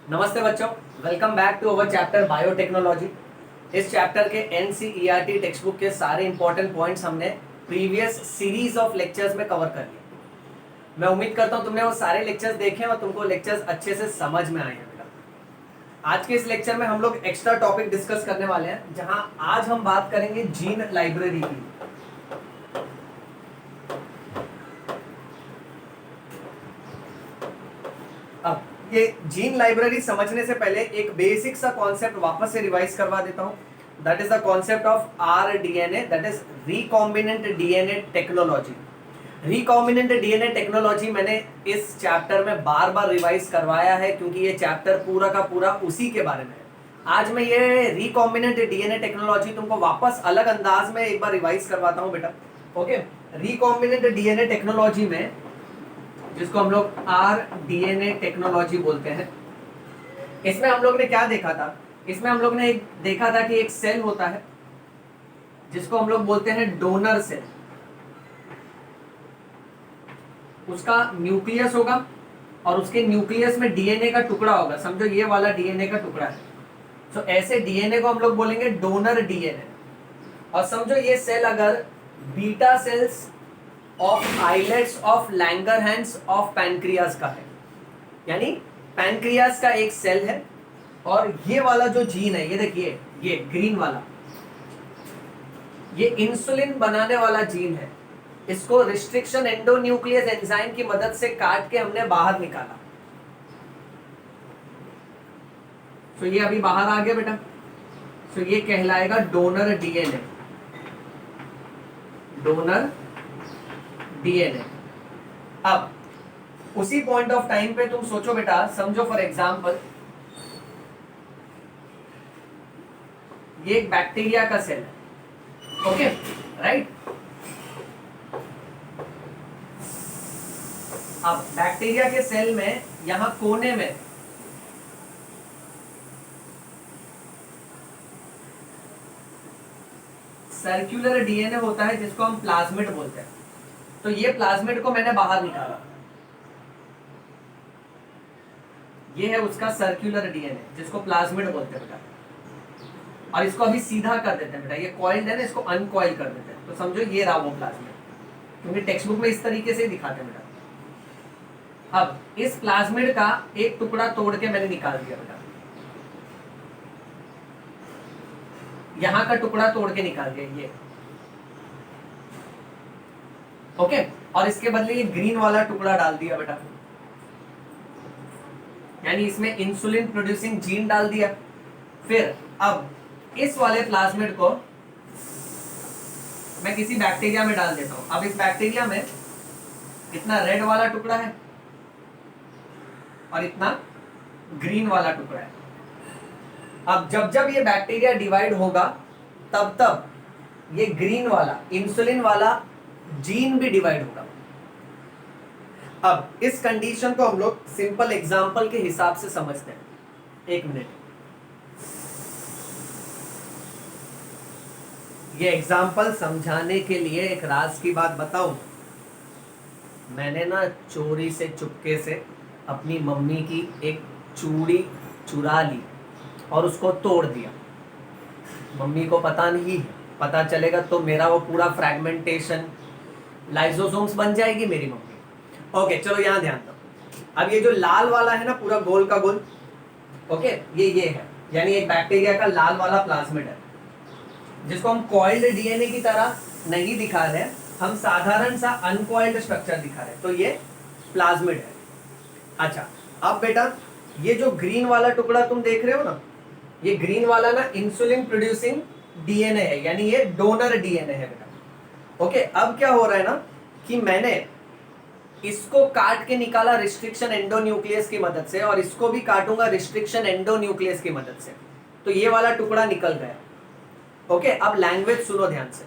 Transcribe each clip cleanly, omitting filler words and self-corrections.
नमस्ते बच्चों, welcome back to our chapter biotechnology. इस चैप्टर के एनसीईआरटी टेक्स्ट बुक के सारे इंपॉर्टेंट पॉइंट्स हमने प्रीवियस सीरीज ऑफ लेक्चर्स में कवर कर लिए। मैं उम्मीद करता हूं तुमने वो सारे लेक्चर्स देखे और तुमको लेक्चर्स अच्छे से समझ में आए हैं बेटा। आज के इस लेक्चर में हम लोग एक्स्ट्रा टॉपिक डिस्कस करने वाले हैं, जहां आज हम बात करेंगे जीन लाइब्रेरी की। अब ये जीन लाइब्रेरी समझने से पहले एक बेसिक सा कॉन्सेप्ट वापस से रिवाइज करवा देता हूं। That is the concept of rDNA, that is recombinant DNA technology. Recombinant DNA technology मैंने इस चैप्टर में बार बार रिवाइज करवाया है, क्योंकि ये चैप्टर पूरा का पूरा उसी के बारे में है। आज मैं ये रिकॉम्बिनेंट डीएनए टेक्नोलॉजी तुमको वापस अलग अंदाज में एक बार रिवाइज करवाता हूं बेटा। ओके, रिकॉम्बिनेंट डीएनए टेक्नोलॉजी में, जिसको हम लोग आरडीएनए टेक्नोलॉजी बोलते हैं, इसमें हम लोग ने क्या देखा था? इसमें हम लोग ने देखा था कि एक सेल होता है जिसको हम लोग बोलते हैं डोनर सेल। उसका न्यूक्लियस होगा और उसके न्यूक्लियस में डीएनए का टुकड़ा होगा। समझो ये वाला डीएनए का टुकड़ा है, तो ऐसे डीएनए को हम लोग बोलेंगे डोनर डीएनए। और समझो ये सेल अगर beta cells of islets of Langerhans of pancreas का है, यानी पैनक्रियास का एक सेल है और ये वाला जो जीन है, ये देखिए, ये ग्रीन वाला, ये इंसुलिन बनाने वाला जीन है। इसको रिस्ट्रिक्शन एंडोन्यूक्लियस एंजाइम की मदद से काट के हमने बाहर निकाला। तो ये अभी बाहर आ गया बेटा। तो ये कहलाएगा डोनर डीएनए। Donor DNA. अब उसी पॉइंट ऑफ टाइम पे तुम सोचो बेटा, समझो फॉर एग्जांपल ये एक बैक्टीरिया का सेल है। Okay, right. अब बैक्टीरिया के सेल में यहां कोने में सर्कुलर डीएनए होता है, जिसको हम प्लाज्मिड बोलते हैं। तो ये प्लाज्मिड को मैंने बाहर निकाला। ये है उसका सर्कुलर डीएनए, जिसको प्लाज्मिड बोलते हैं बेटा। और इसको अभी सीधा कर देते हैं बेटा, ये कॉइल्ड है ना, इसको अनकॉइल कर देते हैं। तो समझो ये रहा वो प्लाज्मिड, क्योंकि टेक्स्ट बुक में इस तरीके से ही दिखाते हैं बेटा। अब इस प्लाज्मिड का एक टुकड़ा तोड़ के मैंने निकाल दिया बेटा, यहां का टुकड़ा तोड़ के निकाल दिया ये। ओके, और इसके बदले ये ग्रीन वाला टुकड़ा डाल दिया बेटा, यानी इसमें इंसुलिन प्रोड्यूसिंग जीन डाल दिया। फिर अब इस वाले प्लाज्मिड को मैं किसी बैक्टीरिया में डाल देता हूं। अब इस बैक्टीरिया में इतना रेड वाला टुकड़ा है और इतना ग्रीन वाला टुकड़ा है। अब जब जब ये बैक्टीरिया डिवाइड होगा, तब तब ये ग्रीन वाला इंसुलिन वाला जीन भी डिवाइड होगा। अब इस कंडीशन को हम लोग सिंपल एग्जांपल के हिसाब से समझते हैं। एक मिनट, ये एग्जांपल समझाने के लिए एक राज की बात बताऊं। मैंने ना चोरी से चुपके से अपनी मम्मी की एक चूड़ी चुरा ली और उसको तोड़ दिया। मम्मी को पता नहीं, पता चलेगा तो मेरा वो पूरा फ्रैगमेंटेशन, लाइसोसोम्स बन जाएगी मेरी मम्मी। ओके, चलो यहां ध्यान दो। अब ये जो लाल वाला है ना, पूरा गोल का गोल, ओके, ये है, यानी एक बैक्टीरिया का लाल वाला प्लाज्मिड है, जिसको हम कॉइल्ड डीएनए की तरह नहीं दिखा रहे, हम साधारण सा अनकॉइल्ड स्ट्रक्चर दिखा रहे। तो ये प्लाज्मिड है। अच्छा, अब बेटा ये जो ग्रीन वाला टुकड़ा तुम देख रहे हो ना, ये ग्रीन वाला ना इंसुलिन प्रोड्यूसिंग डीएनए है, यानी ये डोनर डीएनए है बेटा। ओके, अब क्या हो रहा है ना कि मैंने इसको काट के निकाला रिस्ट्रिक्शन एंडोन्यूक्लियस की मदद से, और इसको भी काटूंगा रिस्ट्रिक्शन एंडोन्यूक्लियस की मदद से। तो ये वाला टुकड़ा निकल गया। ओके, अब लैंग्वेज सुनो ध्यान से।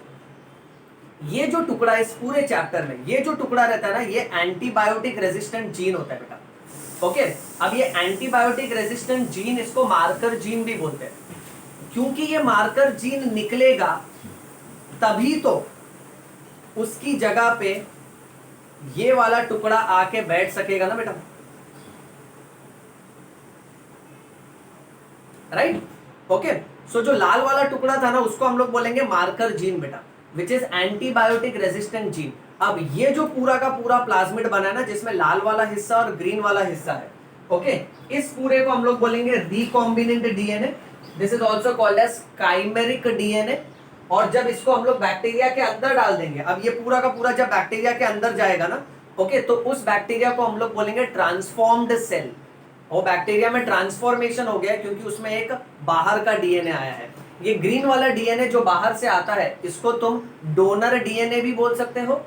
ये जो टुकड़ा इस पूरे चैप्टर में, ये जो टुकड़ा रहता है ना, ये एंटीबायोटिक रेजिस्टेंट जीन होता है बेटा। ओके, अब ये एंटीबायोटिक रेजिस्टेंट जीन, इसको मार्कर जीन भी बोलते हैं, क्योंकि ये मार्कर जीन निकलेगा तभी तो उसकी जगह पे ये वाला टुकड़ा आके बैठ सकेगा ना बेटा। राइट। ओके, सो जो लाल वाला टुकड़ा था ना उसको हम लोग बोलेंगे मार्कर जीन बेटा, which is antibiotic resistant gene. अब ये जो पूरा का पूरा प्लाज्मिड बना है ना, जिसमें लाल वाला हिस्सा और ग्रीन वाला हिस्सा है, ओके, इस पूरे को हम लोग बोलेंगे recombinant DNA. This is also called as chimeric DNA. और जब इसको हम लोग बैक्टीरिया के अंदर डाल देंगे, अब ये पूरा का पूरा जब बैक्टीरिया के अंदर जाएगा ना, ओके, तो उस बैक्टीरिया को हम लोग बोलेंगे ट्रांसफॉर्म्ड सेल। और बैक्टीरिया में ट्रांसफॉर्मेशन हो गया क्योंकि उसमें एक बाहर का डीएनए आया है। ये ग्रीन वाला डीएनए जो बाहर से आता है, इसको तुम डोनर डीएनए भी बोल सकते हो,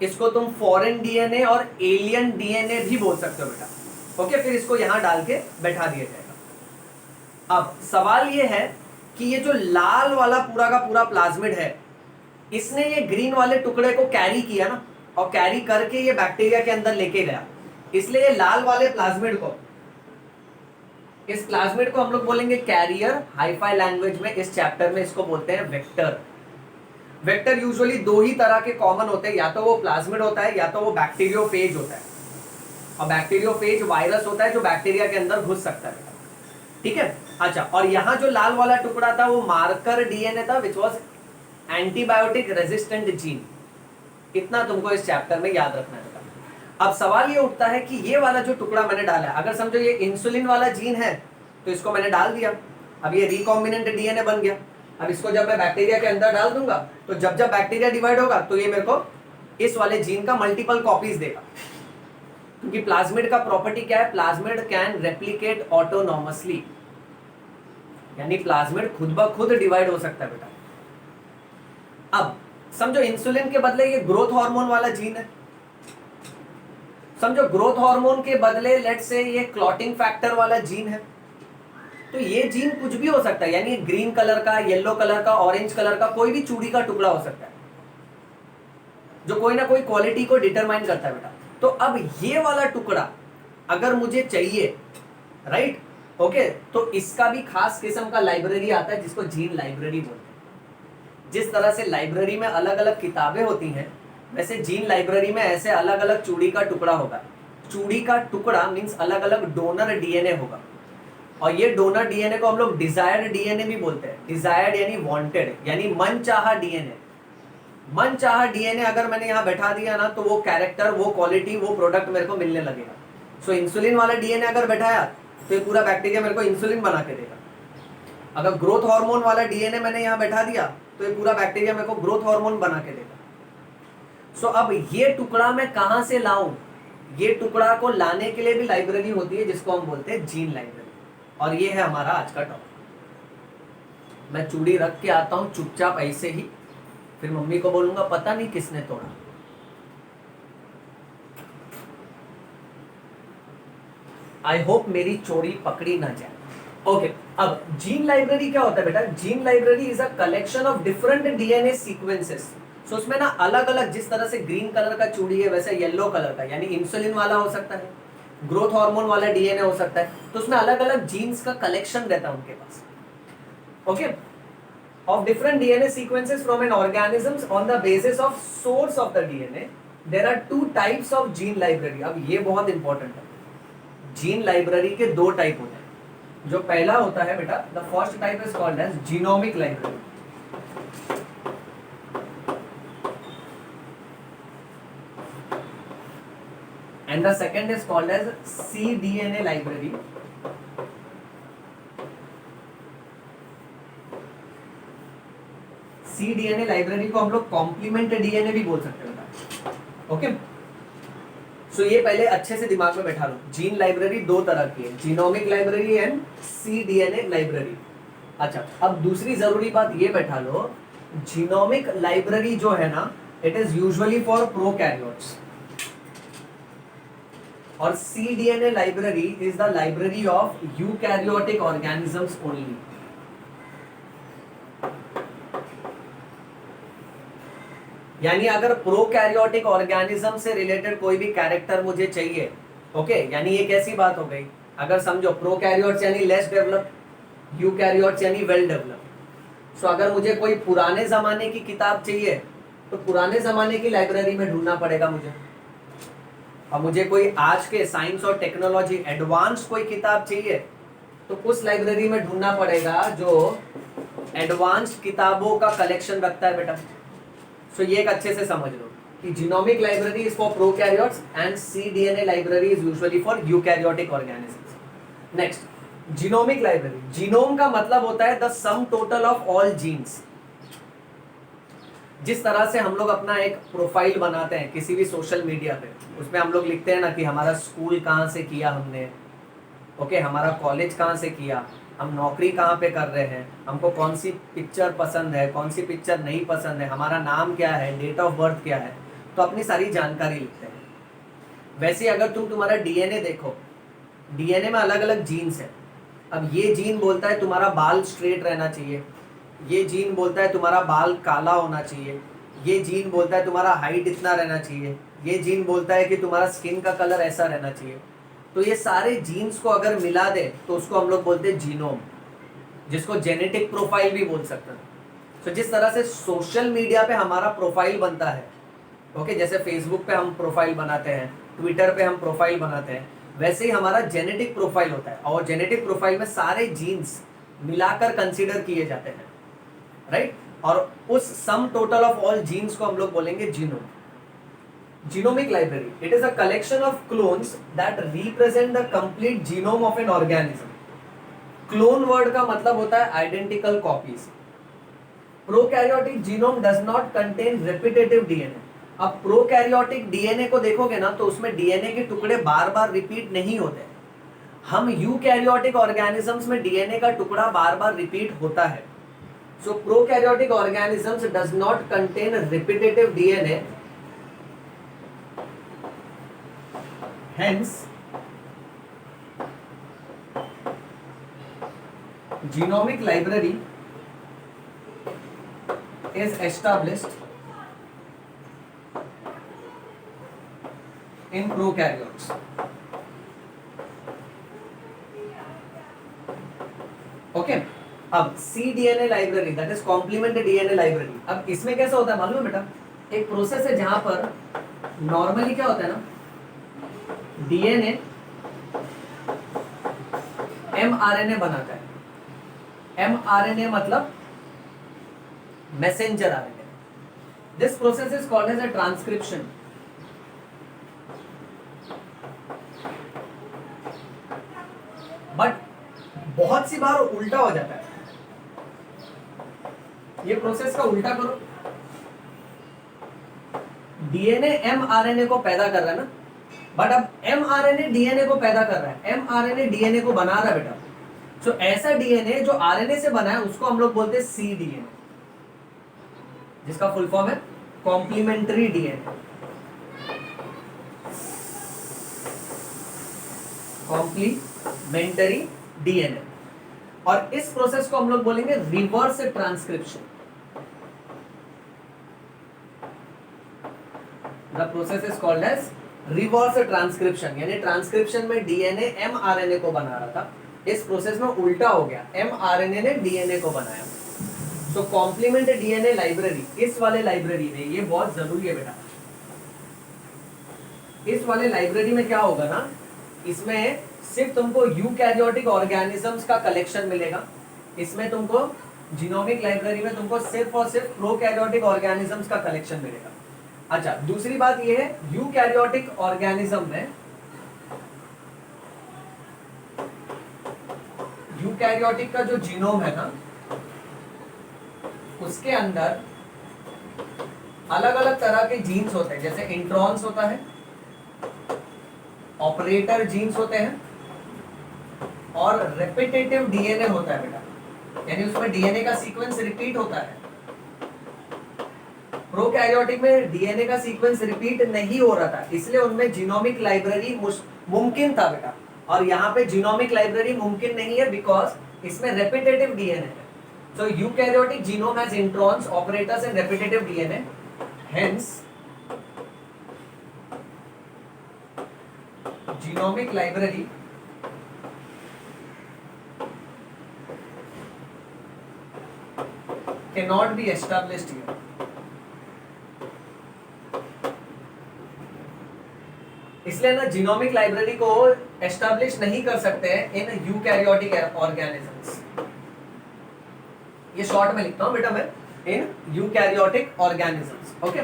इसको तुम फॉरेन डीएनए और एलियन डीएनए भी बोल सकते हो बेटा। ओके, फिर इसको यहां डाल के बैठा दिया जाएगा। अब सवाल ये है कि ये जो लाल वाला पूरा का पूरा प्लाज्मिड है, इसने ये ग्रीन वाले टुकड़े को कैरी किया ना, और कैरी करके ये बैक्टीरिया के अंदर लेके गया। इसलिए ये लाल वाले प्लाज्मिड को, इस प्लाज्मिड को हम लोग बोलेंगे कैरियर। हाईफाई लैंग्वेज में इस चैप्टर में इसको बोलते हैं वेक्टर। वेक्टर यूजुअली दो ही तरह के कॉमन होते हैं, या तो वो प्लाज्मिड होता है या तो वो बैक्टीरियोफेज होता है। और बैक्टीरियोफेज वायरस होता है जो बैक्टीरिया के अंदर घुस सकता है, ठीक है। अच्छा, और यहाँ जो लाल वाला टुकड़ा था वो मार्कर डीएनए था, which was antibiotic resistant gene. इतना तुमको इस चैप्टर में याद रखना है। अब सवाल ये उठता है कि ये वाला जो टुकड़ा मैंने डाला है, अगर समझो ये इंसुलिन वाला जीन है, तो इसको मैंने डाल दिया, अब ये रिकॉम्बिनेंट डीएनए बन गया। अब इसको जब मैं बैक्टीरिया के अंदर डाल दूंगा, तो जब जब बैक्टीरिया डिवाइड होगा तो ये मेरे को इस वाले जीन का मल्टीपल कॉपीज देगा। क्योंकि प्लाज्मिड का प्रॉपर्टी क्या है, प्लाज्मिड कैन रेप्लिकेट ऑटोनॉमसली, यानी प्लाज्मिड खुद ब खुद डिवाइड हो सकता है बेटा। अब समझो इंसुलिन के बदले ये ग्रोथ हार्मोन वाला जीन है, समझो ग्रोथ हार्मोन के बदले लेट्स से ये क्लॉटिंग फैक्टर वाला जीन है, तो ये जीन कुछ भी हो सकता है, यानी ग्रीन कलर का, येलो कलर का, ऑरेंज कलर का, कोई भी चूड़ी का टुकड़ा हो सकता है, जो कोई ना कोई क्वालिटी को डिटरमाइन करता है बेटा। तो अब ये वाला टुकड़ा अगर मुझे चाहिए, राइट, ओके, तो इसका भी खास किस्म का लाइब्रेरी आता है जिसको जीन लाइब्रेरी बोलते हैं। जिस तरह से लाइब्रेरी में अलग अलग किताबें होती हैं, वैसे जीन लाइब्रेरी में ऐसे अलग अलग चूड़ी का टुकड़ा होगा। चूड़ी का टुकड़ा मींस अलग अलग डोनर डीएनए होगा, और ये डोनर डीएनए को हम लोग डिजायर्ड डीएनए भी बोलते हैं। डिजायर्ड यानी वांटेड, यानी मनचाहा डीएनए। मनचाहा डीएनए अगर मैंने यहाँ बैठा दिया ना, तो वो कैरेक्टर, वो क्वालिटी, वो प्रोडक्ट मेरे को मिलने लगेगा। सो इंसुलिन वाला डीएनए अगर बैठाया तो ये पूरा बैक्टीरिया मेरे को इंसुलिन बना के देगा। अगर ग्रोथ हार्मोन वाला डीएनए मैंने यहाँ बैठा दिया तो ये पूरा बैक्टीरिया मेरे को ग्रोथ हार्मोन बना के देगा। सो अब ये टुकड़ा मैं कहां से लाऊं? ये टुकड़ा को लाने के लिए भी लाइब्रेरी होती है जिसको हम बोलते हैं जीन लाइब्रेरी। और ये है हमारा आज का टॉपिक। मैं चूड़ी रख के आता हूं चुपचाप ऐसे ही, फिर मम्मी को बोलूंगा पता नहीं किसने तोड़ा। आई होप मेरी चोरी पकड़ी ना जाए। ओके, अब जीन लाइब्रेरी क्या होता है बेटा? Gene library is a collection of different DNA sequences. So उसमें ना अलग अलग, जिस तरह से ग्रीन कलर का चूड़ी है वैसे येलो कलर का, यानी इंसुलिन वाला हो सकता है, ग्रोथ हार्मोन वाला डीएनए हो सकता है, तो उसमें अलग अलग जीन्स का कलेक्शन रहता है उनके पास। Okay, of different DNA sequences from an organisms on the basis of source of the DNA there are two types of gene library. अब ये बहुत इंपॉर्टेंट है, जीन लाइब्रेरी के दो टाइप होते हैं। जो पहला होता है बेटा, the first type is called as genomic library, and the second is called as cDNA library. cDNA library को हम लोग कॉम्प्लीमेंट डीएनए भी बोल सकते हैं। ओके, सो ये पहले अच्छे से दिमाग में बैठा लो। जीन लाइब्रेरी दो तरह की है, genomic library and cDNA library. अच्छा, अब दूसरी जरूरी बात ये बैठा लो, जीनोमिक लाइब्रेरी जो है ना, it is usually for prokaryotes, और cDNA library is the library of eukaryotic organisms only. यानी अगर प्रोकैरियोटिक ऑर्गेनिज्म से रिलेटेड कोई भी कैरेक्टर मुझे चाहिए, ओके, यानी ये कैसी बात हो गई? अगर समझो प्रोकैरियोट्स यानी लेस डेवलप, यूकैरियोट्स यानी वेल डेवलप। सो अगर मुझे कोई पुराने जमाने की किताब चाहिए तो पुराने जमाने की लाइब्रेरी में ढूंढना पड़ेगा मुझे। और मुझे कोई आज के साइंस और टेक्नोलॉजी एडवांस कोई किताब चाहिए तो उस लाइब्रेरी में ढूंढना पड़ेगा जो एडवांस्ड किताबों का कलेक्शन रखता है बेटा। सो ये एक अच्छे से समझ लो कि genomic library is for prokaryotes and cDNA library is usually for eukaryotic organisms. Next, genomic library. Genome का मतलब होता है the sum total of all genes. जिस तरह से हम लोग अपना एक प्रोफाइल बनाते हैं किसी भी सोशल मीडिया पे, उसमें हम लोग लिखते हैं ना कि हमारा स्कूल कहाँ से किया हमने, ओके, हमारा कॉलेज कहाँ से किया, हम नौकरी कहाँ पे कर रहे हैं, हमको कौन सी पिक्चर पसंद है, कौन सी पिक्चर नहीं पसंद है, हमारा नाम क्या है, डेट ऑफ बर्थ क्या है, तो अपनी सारी जानकारी लिखते हैं। वैसे अगर तुम्हारा डीएनए देखो, डीएनए में अलग अलग जीन्स हैं। अब ये जीन बोलता है तुम्हारा बाल स्ट्रेट रहना चाहिए, ये जीन बोलता है तुम्हारा बाल काला होना चाहिए, ये जीन बोलता है तुम्हारा हाइट इतना रहना चाहिए, ये जीन बोलता है कि तुम्हारा स्किन का कलर ऐसा रहना चाहिए। तो ये सारे जीन्स को अगर मिला दे तो उसको हम लोग बोलते हैं जीनोम, जिसको जेनेटिक प्रोफाइल भी बोल सकते हैं। तो जिस तरह से सोशल मीडिया पे हमारा प्रोफाइल बनता है, ओके, जैसे फेसबुक पे हम प्रोफाइल बनाते हैं, ट्विटर पे हम प्रोफाइल बनाते हैं, वैसे ही हमारा जेनेटिक प्रोफाइल होता है। और जेनेटिक प्रोफाइल में सारे जीन्स मिलाकर कंसीडर किए जाते हैं, राइट। और उस sum total of all genes को हम लोग बोलेंगे genome. Genomic library, it is a collection of clones that represent the complete genome of an organism. Clone word का मतलब होता है identical copies. Prokaryotic genome does not contain repetitive DNA. अब prokaryotic DNA को देखोगे ना तो उसमें DNA के टुकड़े बार बार रिपीट नहीं होते। हम यूकैरियोटिक ऑर्गेनिजम्स में DNA का टुकड़ा बार बार रिपीट होता है। So prokaryotic organisms does not contain repetitive DNA. Hence, genomic library is established in prokaryotes. Okay, अब cDNA library, that is complement DNA library. अब इसमें कैसा होता है मालूम है बेटा? एक प्रोसेस है जहां पर नॉर्मली क्या होता है ना, डीएनए एमआरएनए बनाता है। एमआरएनए मतलब messenger RNA. This process is called as a transcription. But बहुत सी बार उल्टा हो जाता है। ये प्रोसेस का उल्टा करो, डीएनए एमआरएनए को पैदा कर रहा है ना, बट अब एमआरएनए डीएनए को पैदा कर रहा है, एमआरएनए डीएनए को बना रहा है बेटा। तो ऐसा डीएनए जो आरएनए से बना है उसको हम लोग बोलते हैं cDNA, जिसका फुल फॉर्म है कॉम्प्लीमेंट्री डीएनए। Complementary DNA. और इस प्रोसेस को हम लोग बोलेंगे reverse transcription. The process is called as reverse transcription, यानी ट्रांसक्रिप्शन में डीएनए एमआरएनए को बना रहा था, इस प्रोसेस में उल्टा हो गया, एमआरएनए ने डीएनए को बनाया। सो कॉम्प्लीमेंट डीएनए लाइब्रेरी, इस वाले लाइब्रेरी में, ये बहुत जरूरी है बेटा, इस वाले लाइब्रेरी में क्या होगा ना, इसमें सिर्फ तुमको यूकैरियोटिक ऑर्गेनिजम्स का कलेक्शन मिलेगा। इसमें तुमको जीनोमिक लाइब्रेरी में तुमको सिर्फ और सिर्फ प्रोकैरियोटिक ऑर्गेनिजम्स का कलेक्शन मिलेगा। अच्छा, दूसरी बात यह है, यूकैरियोटिक ऑर्गेनिज्म में, यूकैरियोटिक का जो जीनोम है ना, उसके अंदर अलग अलग तरह के जीन्स होते हैं। जैसे इंट्रॉन्स होता है, ऑपरेटर जीन्स होते हैं, और रेपिटेटिव डीएनए होता है बेटा, यानी उसमें डीएनए का सीक्वेंस रिपीट होता है। प्रोकैरियोटिक में डीएनए का सीक्वेंस रिपीट नहीं हो रहा था, इसलिए उनमें जीनोमिक लाइब्रेरी मुमकिन था बेटा। और यहाँ पे जीनोमिक लाइब्रेरी मुमकिन नहीं है बिकॉज इसमें रेपिटेटिव डीएनए है। So eukaryotic genome has introns, operators and repetitive DNA, hence genomic library cannot be established here. इसलिए ना जीनोमिक लाइब्रेरी को एस्टैब्लिश नहीं कर सकते हैं इन यूकैरियोटिक ऑर्गेनिजम्स। ये शॉर्ट में लिखता हूं बेटा मैं, इन यूकैरियोटिक ऑर्गेनिजम्स। ओके,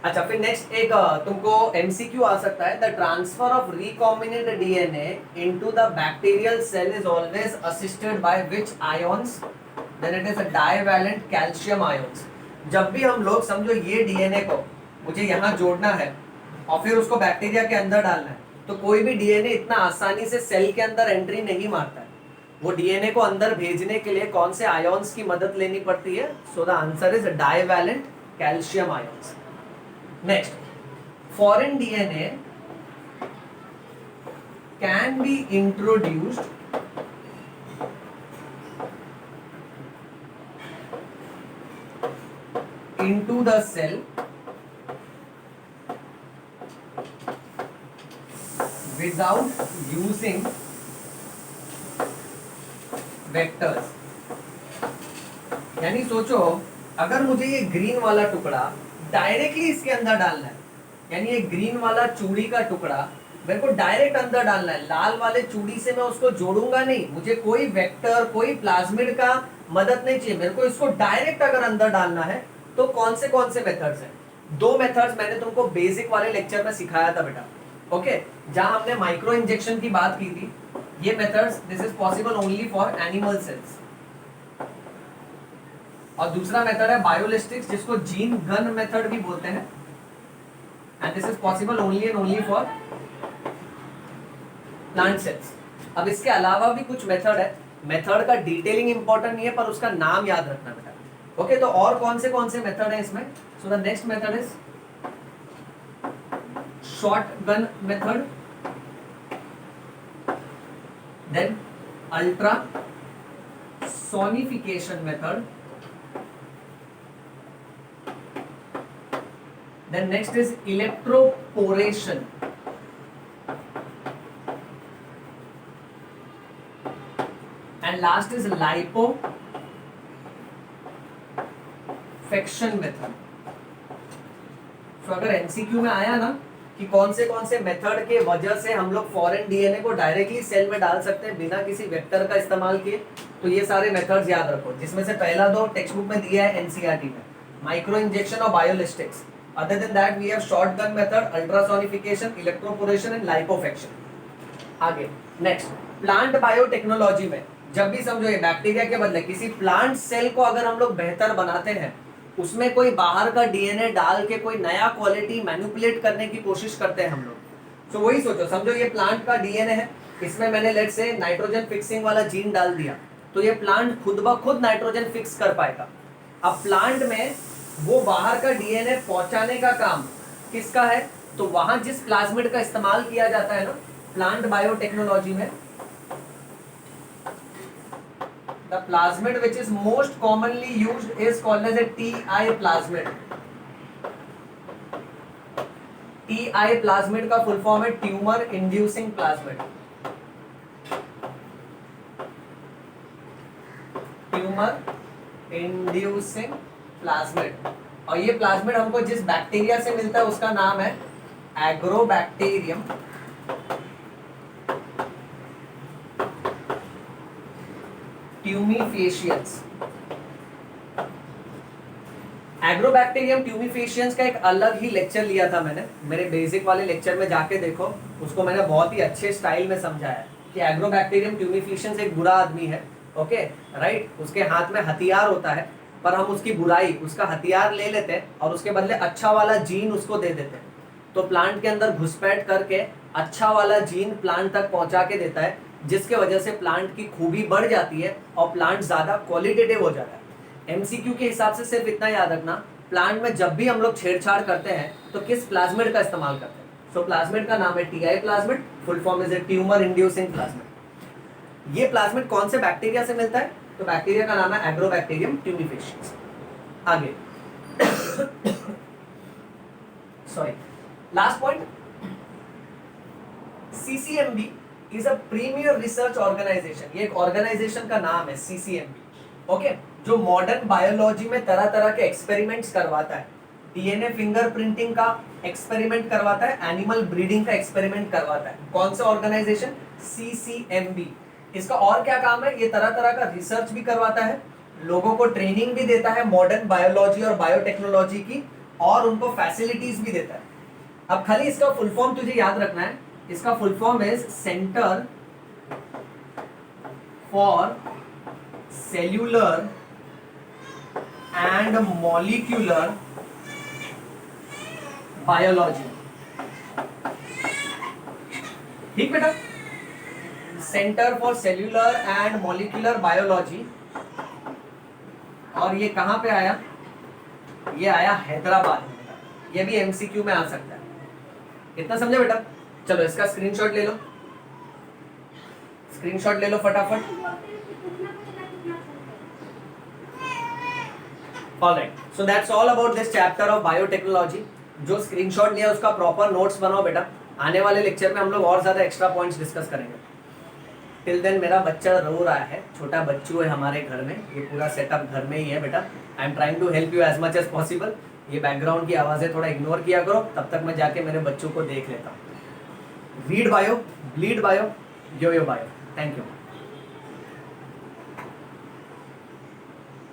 अच्छा फिर नेक्स्ट एक तुमको एमसीक्यू आ सकता है, the transfer of recombinant DNA into the bacterial cell is always assisted by which ions, then it is a divalent calcium ions. जब भी हम लोग समझो ये डीएनए को मुझे यहाँ जोड़ना है और फिर उसको बैक्टीरिया के अंदर डालना है, तो कोई भी डीएनए इतना आसानी से सेल के अंदर एंट्री नहीं मारता है। वो डीएनए को अंदर भेजने के लिए कौन से आयंस की मदद लेनी पड़ती है? So the answer is divalent calcium ions. Next, foreign DNA can be introduced into the cell without using vectors। यानी सोचो, अगर मुझे ये ग्रीन वाला टुकड़ा डायरेक्टली इसके अंदर डालना है, यानी ये ग्रीन वाला चूड़ी का टुकड़ा मेरे को डायरेक्ट अंदर डालना है, लाल वाले चूड़ी से मैं उसको जोड़ूंगा नहीं, मुझे कोई वेक्टर कोई प्लाज्मिड का मदद नहीं चाहिए, मेरे को इसको डायरेक्ट अगर अंदर डालना है तो कौन से मेथड्स हैं? दो मेथड्स मैंने तुमको बेसिक वाले लेक्चर में सिखाया था बेटा। ओके, जहां हमने माइक्रो इंजेक्शन की बात की थी, ये methods this is possible only for animal cells. और दूसरा मेथड है बायोलिस्टिक्स, जिसको जीन गन मेथड भी बोलते हैं, and this is possible only and only for plant cells. अब इसके अलावा भी कुछ मेथड है, मेथड का डिटेलिंग इंपॉर्टेंट नहीं है पर उसका नाम याद रखना बेटा। ओके, तो और कौन से मेथड है इसमें? So the next method is shotgun method, then ultra sonification method, then next is electroporation, and last is liposuction method। तो अगर एमसीक्यू में आया ना कि कौन से मेथड के वजह से हम लोग फॉरेन डीएनए को डायरेक्टली सेल में डाल सकते हैं बिना किसी वेक्टर का इस्तेमाल किए, तो ये सारे मेथड्स याद रखो, जिसमें से पहला दो टेक्स्ट बुक में दिया है एनसीईआरटी में, माइक्रो इंजेक्शन और बायोलिस्टिक्स। Other than that, we have shotgun method, ultrasonification, electroporation and liposuction। आगे नेक्स्ट, प्लांट बायोटेक्नोलॉजी में जब भी समझो ये बैक्टीरिया के बदले किसी प्लांट सेल को अगर हम लोग बेहतर बनाते हैं, उसमें कोई बाहर का डीएनए डाल के कोई नया क्वालिटी मैनिपुलेट करने की कोशिश करते हैं हम लोग। तो वही सोचो, समझो ये प्लांट का डीएनए है, इसमें मैंने लेट से नाइट्रोजन फिक्सिंग वाला जीन डाल दिया, तो ये प्लांट खुद ब खुद नाइट्रोजन फिक्स कर पाएगा। अब प्लांट में वो बाहर का डीएनए पहुंचाने का काम किसका है? तो वहां जिस प्लाज्मिड का इस्तेमाल किया जाता है ना प्लांट बायोटेक्नोलॉजी में, the plasmid which is most commonly used is called as a Ti plasmid. Ti plasmid का फुल फॉर्म है tumour inducing plasmid. Tumour inducing plasmid, और ये प्लाज्मिड हमको जिस बैक्टीरिया से मिलता है उसका नाम है एग्रोबैक्टीरियम ट्यूमिफेशियंस। एग्रोबैक्टीरियम ट्यूमिफेशियंस का एक अलग ही लेक्चर लिया था मैंने, मेरे बेसिक वाले लेक्चर में जाके देखो, उसको मैंने बहुत ही अच्छे स्टाइल में समझाया कि एग्रोबैक्टीरियम ट्यूमिफेशियंस एक बुरा आदमी है। ओके राइट, उसके हाथ में हथियार होता है, पर हम उसकी बुराई, उसका हथियार ले लेते हैं और उसके बदले अच्छा वाला जीन उसको दे देते हैं। तो प्लांट के अंदर घुसपैठ करके अच्छा वाला जीन प्लांट तक पहुंचा के देता है, जिसके वजह से प्लांट की खूबी बढ़ जाती है और प्लांट ज्यादा क्वालिटेटिव हो जाता है। एमसीक्यू के हिसाब से सिर्फ इतना याद रखना, प्लांट में जब भी हम लोग छेड़छाड़ करते हैं तो किस प्लाज्मिड का इस्तेमाल करते हैं? सो प्लाज्मिड का नाम है TI plasmid, full form is a tumour inducing plasmid. ये प्लाज्मिड कौन से बैक्टीरिया से मिलता है? तो बैक्टीरिया का नाम है एग्रोबैक्टीरियम ट्यूमिफेशियंस। आगे sorry, last point, CCMB is a premier research organisation. ये एक ऑर्गेनाइजेशन का नाम है सीसीएमबी। ओके, जो मॉडर्न बायोलॉजी में तरह तरह के एक्सपेरिमेंट्स करवाता है, डीएनए फिंगरप्रिंटिंग का एक्सपेरिमेंट करवाता है, एनिमल ब्रीडिंग का एक्सपेरिमेंट करवाता है। कौन सा ऑर्गेनाइजेशन? CCMB। इसका और क्या काम है? ये तरह तरह का रिसर्च भी करवाता है, लोगों को ट्रेनिंग भी देता है मॉडर्न बायोलॉजी और बायोटेक्नोलॉजी की, और उनको फैसिलिटीज भी देता है। अब खाली इसका फुल फॉर्म तुझे याद रखना है। इसका full form is centre for cellular and molecular biology. ठीक बेटा, centre for cellular and molecular biology. और ये कहां पे आया? ये आया हैदराबाद में। ये भी एमसीक्यू में आ सकता है। इतना समझे बेटा? चलो इसका स्क्रीनशॉट ले लो, स्क्रीनशॉट ले लो फटाफट। Alright, so that's all about this chapter of biotechnology. जो स्क्रीनशॉट लिया उसका प्रॉपर नोट्स बनाओ बेटा। आने वाले लेक्चर में हम लोग और ज्यादा एक्स्ट्रा पॉइंट्स डिस्कस करेंगे। टिल देन मेरा बच्चा रो रहा है, छोटा बच्चू है हमारे घर में, ये पूरा सेटअप घर में ही है बेटा। I am trying to help you as much as possible. ये बैकग्राउंड की आवाज़ें थोड़ा इग्नोर किया करो, तब तक मैं जाके मेरे बच्चों को देख लेता हूँ। Read bio, bleed bio, yo yo bio. Thank you.